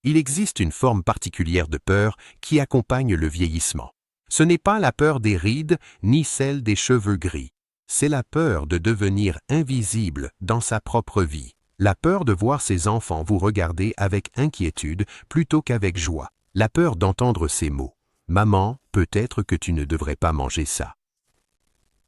Il existe une forme particulière de peur qui accompagne le vieillissement. Ce n'est pas la peur des rides ni celle des cheveux gris. C'est la peur de devenir invisible dans sa propre vie. La peur de voir ses enfants vous regarder avec inquiétude plutôt qu'avec joie. La peur d'entendre ces mots. Maman, peut-être que tu ne devrais pas manger ça.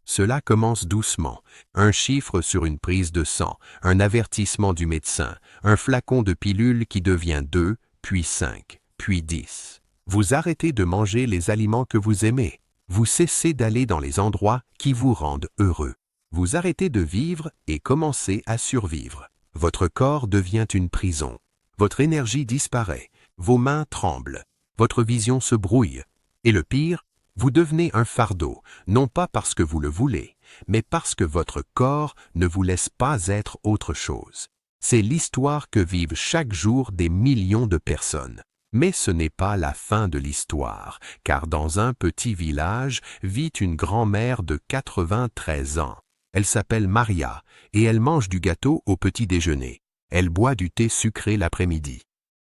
Cela commence doucement. Un chiffre sur une prise de sang, un avertissement du médecin, un flacon de pilules qui devient 2, puis 5, puis 10. Vous arrêtez de manger les aliments que vous aimez. Vous cessez d'aller dans les endroits qui vous rendent heureux. Vous arrêtez de vivre et commencez à survivre. Votre corps devient une prison. Votre énergie disparaît. Vos mains tremblent. Votre vision se brouille. Et le pire, vous devenez un fardeau, non pas parce que vous le voulez, mais parce que votre corps ne vous laisse pas être autre chose. C'est l'histoire que vivent chaque jour des millions de personnes. Mais ce n'est pas la fin de l'histoire, car dans un petit village vit une grand-mère de 93 ans. Elle s'appelle Maria, et elle mange du gâteau au petit déjeuner. Elle boit du thé sucré l'après-midi.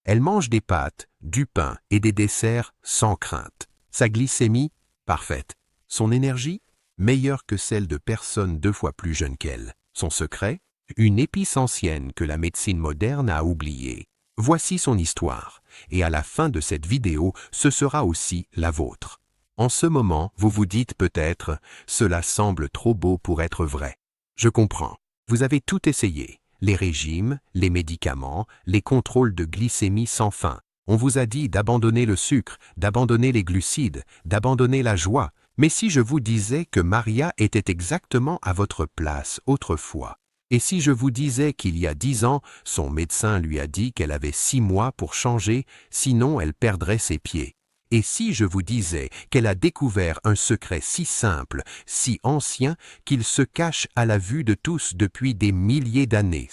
Elle mange des pâtes, du pain et des desserts sans crainte. Sa glycémie, parfaite. Son énergie, meilleure que celle de personnes 2 fois plus jeunes qu'elle. Son secret, une épice ancienne que la médecine moderne a oubliée. Voici son histoire, et à la fin de cette vidéo, ce sera aussi la vôtre. En ce moment, vous vous dites peut-être, cela semble trop beau pour être vrai. Je comprends. Vous avez tout essayé. Les régimes, les médicaments, les contrôles de glycémie sans fin. On vous a dit d'abandonner le sucre, d'abandonner les glucides, d'abandonner la joie. Mais si je vous disais que Maria était exactement à votre place autrefois, et si je vous disais qu'il y a 10 ans, son médecin lui a dit qu'elle avait 6 mois pour changer, sinon elle perdrait ses pieds. Et si je vous disais qu'elle a découvert un secret si simple, si ancien, qu'il se cache à la vue de tous depuis des milliers d'années.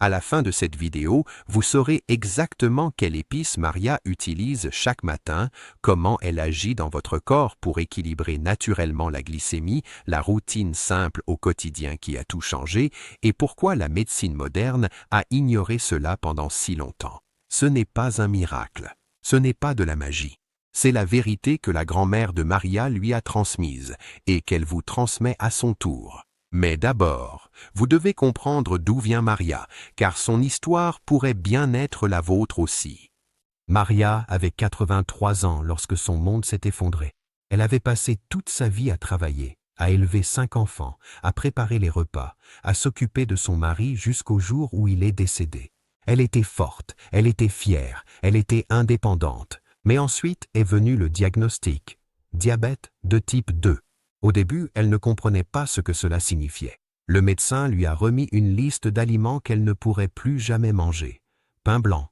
À la fin de cette vidéo, vous saurez exactement quelle épice Maria utilise chaque matin, comment elle agit dans votre corps pour équilibrer naturellement la glycémie, la routine simple au quotidien qui a tout changé, et pourquoi la médecine moderne a ignoré cela pendant si longtemps. Ce n'est pas un miracle, ce n'est pas de la magie. C'est la vérité que la grand-mère de Maria lui a transmise et qu'elle vous transmet à son tour. Mais d'abord, vous devez comprendre d'où vient Maria, car son histoire pourrait bien être la vôtre aussi. Maria avait 83 ans lorsque son monde s'est effondré. Elle avait passé toute sa vie à travailler, à élever 5 enfants, à préparer les repas, à s'occuper de son mari jusqu'au jour où il est décédé. Elle était forte, elle était fière, elle était indépendante. Mais ensuite est venu le diagnostic, diabète de type 2. Au début, elle ne comprenait pas ce que cela signifiait. Le médecin lui a remis une liste d'aliments qu'elle ne pourrait plus jamais manger. Pain blanc,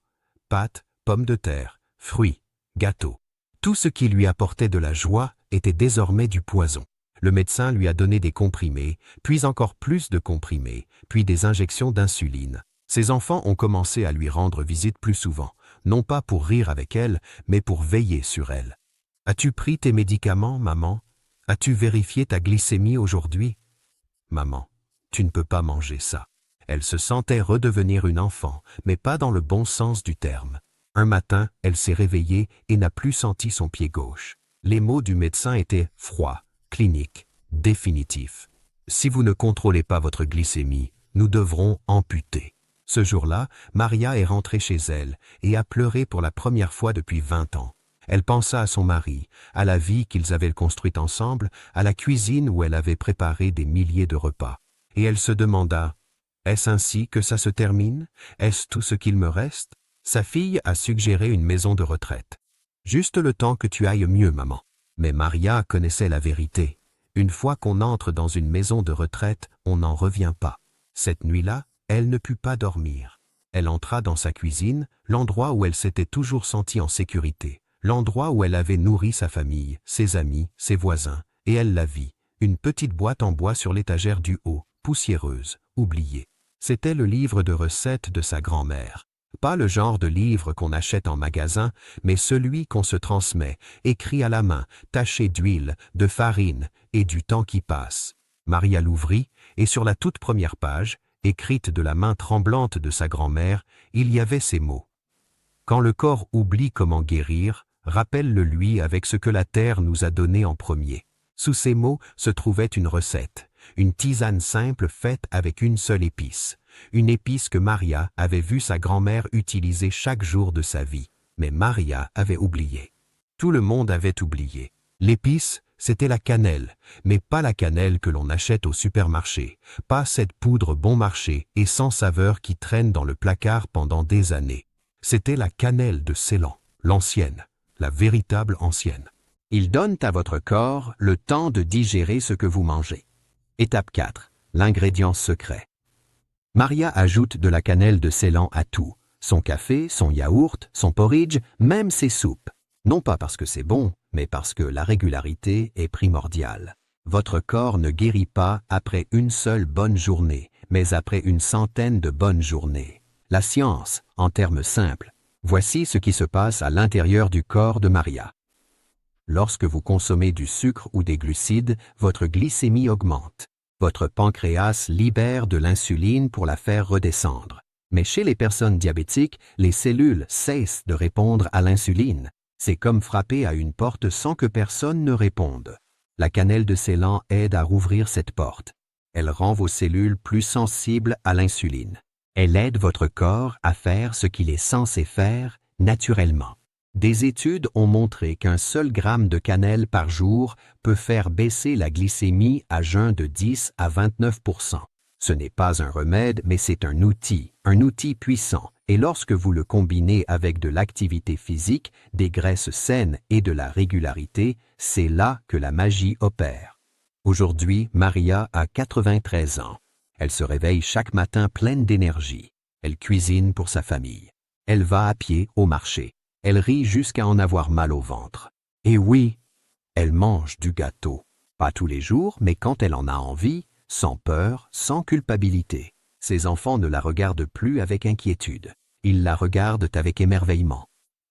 pâtes, pommes de terre, fruits, gâteaux. Tout ce qui lui apportait de la joie était désormais du poison. Le médecin lui a donné des comprimés, puis encore plus de comprimés, puis des injections d'insuline. Ses enfants ont commencé à lui rendre visite plus souvent, non pas pour rire avec elle, mais pour veiller sur elle. « As-tu pris tes médicaments, maman ? As-tu vérifié ta glycémie aujourd'hui ? » « Maman, tu ne peux pas manger ça. » Elle se sentait redevenir une enfant, mais pas dans le bon sens du terme. Un matin, elle s'est réveillée et n'a plus senti son pied gauche. Les mots du médecin étaient froids, cliniques, définitifs. « Si vous ne contrôlez pas votre glycémie, nous devrons amputer. » Ce jour-là, Maria est rentrée chez elle et a pleuré pour la première fois depuis 20 ans. Elle pensa à son mari, à la vie qu'ils avaient construite ensemble, à la cuisine où elle avait préparé des milliers de repas. Et elle se demanda, « Est-ce ainsi que ça se termine? Est-ce tout ce qu'il me reste ?» Sa fille a suggéré une maison de retraite. « Juste le temps que tu ailles mieux, maman. » Mais Maria connaissait la vérité. Une fois qu'on entre dans une maison de retraite, on n'en revient pas. Cette nuit-là, elle ne put pas dormir. Elle entra dans sa cuisine, l'endroit où elle s'était toujours sentie en sécurité, l'endroit où elle avait nourri sa famille, ses amis, ses voisins, et elle la vit, une petite boîte en bois sur l'étagère du haut, poussiéreuse, oubliée. C'était le livre de recettes de sa grand-mère. Pas le genre de livre qu'on achète en magasin, mais celui qu'on se transmet, écrit à la main, taché d'huile, de farine et du temps qui passe. Maria l'ouvrit, et sur la toute première page, écrite de la main tremblante de sa grand-mère, il y avait ces mots. Quand le corps oublie comment guérir, rappelle-le lui avec ce que la terre nous a donné en premier. Sous ces mots se trouvait une recette, une tisane simple faite avec une seule épice. Une épice que Maria avait vu sa grand-mère utiliser chaque jour de sa vie. Mais Maria avait oublié. Tout le monde avait oublié. L'épice, c'était la cannelle, mais pas la cannelle que l'on achète au supermarché, pas cette poudre bon marché et sans saveur qui traîne dans le placard pendant des années. C'était la cannelle de Ceylan, l'ancienne, la véritable ancienne. Ils donnent à votre corps le temps de digérer ce que vous mangez. Étape 4. L'ingrédient secret. Maria ajoute de la cannelle de Ceylan à tout, son café, son yaourt, son porridge, même ses soupes. Non pas parce que c'est bon, mais parce que la régularité est primordiale. Votre corps ne guérit pas après une seule bonne journée, mais après une centaine de bonnes journées. La science, en termes simples. Voici ce qui se passe à l'intérieur du corps de Maria. Lorsque vous consommez du sucre ou des glucides, votre glycémie augmente. Votre pancréas libère de l'insuline pour la faire redescendre. Mais chez les personnes diabétiques, les cellules cessent de répondre à l'insuline. C'est comme frapper à une porte sans que personne ne réponde. La cannelle de Ceylan aide à rouvrir cette porte. Elle rend vos cellules plus sensibles à l'insuline. Elle aide votre corps à faire ce qu'il est censé faire naturellement. Des études ont montré qu'un seul gramme de cannelle par jour peut faire baisser la glycémie à jeun de 10 à 29%. Ce n'est pas un remède, mais c'est un outil puissant. Et lorsque vous le combinez avec de l'activité physique, des graisses saines et de la régularité, c'est là que la magie opère. Aujourd'hui, Maria a 93 ans. Elle se réveille chaque matin pleine d'énergie. Elle cuisine pour sa famille. Elle va à pied au marché. Elle rit jusqu'à en avoir mal au ventre. Et oui, elle mange du gâteau. Pas tous les jours, mais quand elle en a envie, sans peur, sans culpabilité. Ses enfants ne la regardent plus avec inquiétude. Ils la regardent avec émerveillement.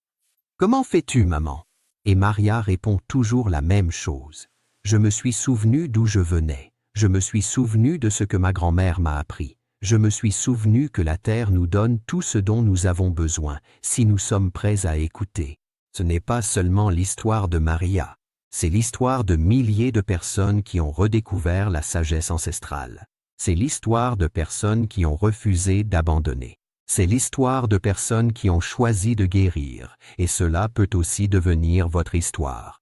« Comment fais-tu, maman ?» Et Maria répond toujours la même chose. « Je me suis souvenu d'où je venais. Je me suis souvenu de ce que ma grand-mère m'a appris. Je me suis souvenu que la terre nous donne tout ce dont nous avons besoin, si nous sommes prêts à écouter. » Ce n'est pas seulement l'histoire de Maria. C'est l'histoire de milliers de personnes qui ont redécouvert la sagesse ancestrale. C'est l'histoire de personnes qui ont refusé d'abandonner. C'est l'histoire de personnes qui ont choisi de guérir, et cela peut aussi devenir votre histoire.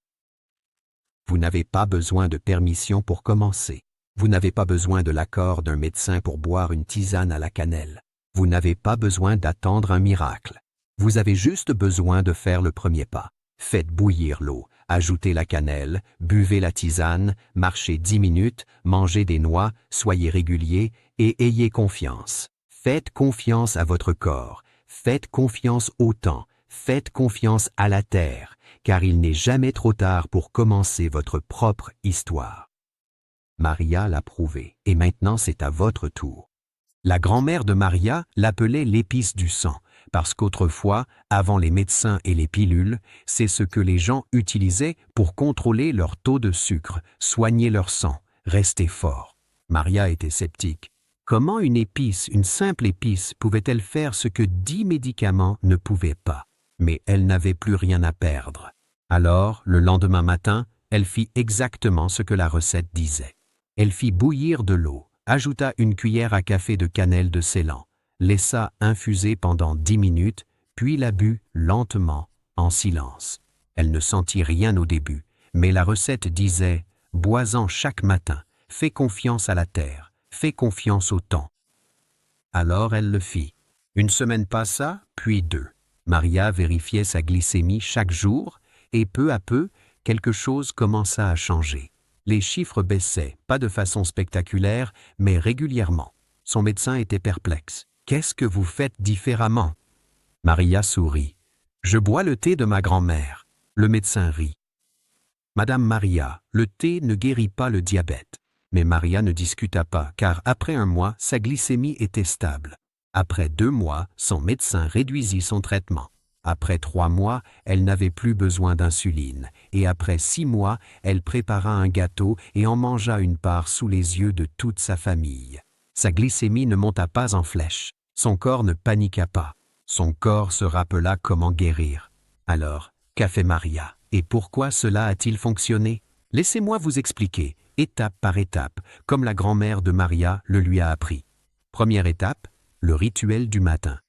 Vous n'avez pas besoin de permission pour commencer. Vous n'avez pas besoin de l'accord d'un médecin pour boire une tisane à la cannelle. Vous n'avez pas besoin d'attendre un miracle. Vous avez juste besoin de faire le premier pas. Faites bouillir l'eau, ajoutez la cannelle, buvez la tisane, marchez 10 minutes, mangez des noix, soyez régulier et ayez confiance. Faites confiance à votre corps, faites confiance au temps, faites confiance à la terre, car il n'est jamais trop tard pour commencer votre propre histoire. Maria l'a prouvé, et maintenant c'est à votre tour. La grand-mère de Maria l'appelait l'épice du sang, parce qu'autrefois, avant les médecins et les pilules, c'est ce que les gens utilisaient pour contrôler leur taux de sucre, soigner leur sang, rester fort. Maria était sceptique. Comment une épice, une simple épice, pouvait-elle faire ce que 10 médicaments ne pouvaient pas? Mais elle n'avait plus rien à perdre. Alors, le lendemain matin, elle fit exactement ce que la recette disait. Elle fit bouillir de l'eau, ajouta une cuillère à café de cannelle de Ceylan, laissa infuser pendant 10 minutes, puis la but lentement, en silence. Elle ne sentit rien au début, mais la recette disait « Bois-en chaque matin, fais confiance à la terre, fais confiance au temps. » Alors elle le fit. Une semaine passa, puis 2. Maria vérifiait sa glycémie chaque jour, et peu à peu, quelque chose commença à changer. Les chiffres baissaient, pas de façon spectaculaire, mais régulièrement. Son médecin était perplexe. « Qu'est-ce que vous faites différemment ?» Maria sourit. « Je bois le thé de ma grand-mère. » Le médecin rit. « Madame Maria, le thé ne guérit pas le diabète. » Mais Maria ne discuta pas, car après 1 mois, sa glycémie était stable. Après 2 mois, son médecin réduisit son traitement. Après 3 mois, elle n'avait plus besoin d'insuline, et après 6 mois, elle prépara un gâteau et en mangea une part sous les yeux de toute sa famille. Sa glycémie ne monta pas en flèche. Son corps ne paniqua pas. Son corps se rappela comment guérir. Alors, qu'a fait Maria et pourquoi cela a-t-il fonctionné? Laissez-moi vous expliquer, étape par étape, comme la grand-mère de Maria le lui a appris. Première étape, le rituel du matin.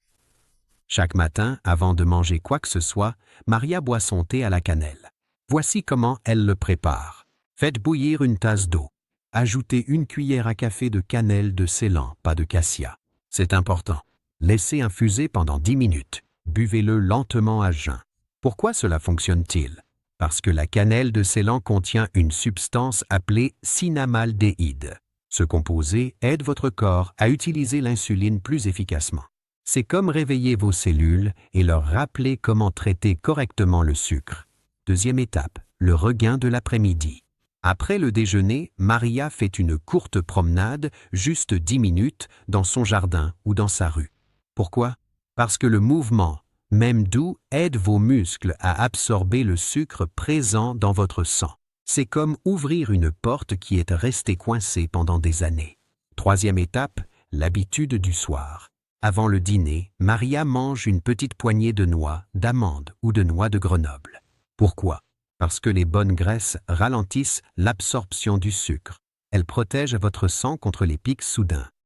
Chaque matin, avant de manger quoi que ce soit, Maria boit son thé à la cannelle. Voici comment elle le prépare. Faites bouillir une tasse d'eau. Ajoutez une cuillère à café de cannelle de Ceylan, pas de cassia. C'est important. Laissez infuser pendant 10 minutes. Buvez-le lentement à jeun. Pourquoi cela fonctionne-t-il? Parce que la cannelle de Ceylan contient une substance appelée cinnamaldéhyde. Ce composé aide votre corps à utiliser l'insuline plus efficacement. C'est comme réveiller vos cellules et leur rappeler comment traiter correctement le sucre. Deuxième étape, le regain de l'après-midi. Après le déjeuner, Maria fait une courte promenade, juste 10 minutes, dans son jardin ou dans sa rue. Pourquoi? Parce que le mouvement, même doux, aide vos muscles à absorber le sucre présent dans votre sang. C'est comme ouvrir une porte qui est restée coincée pendant des années. Troisième étape, l'habitude du soir. Avant le dîner, Maria mange une petite poignée de noix, d'amandes ou de noix de Grenoble. Pourquoi? Parce que les bonnes graisses ralentissent l'absorption du sucre. Elles protègent votre sang contre les pics soudains.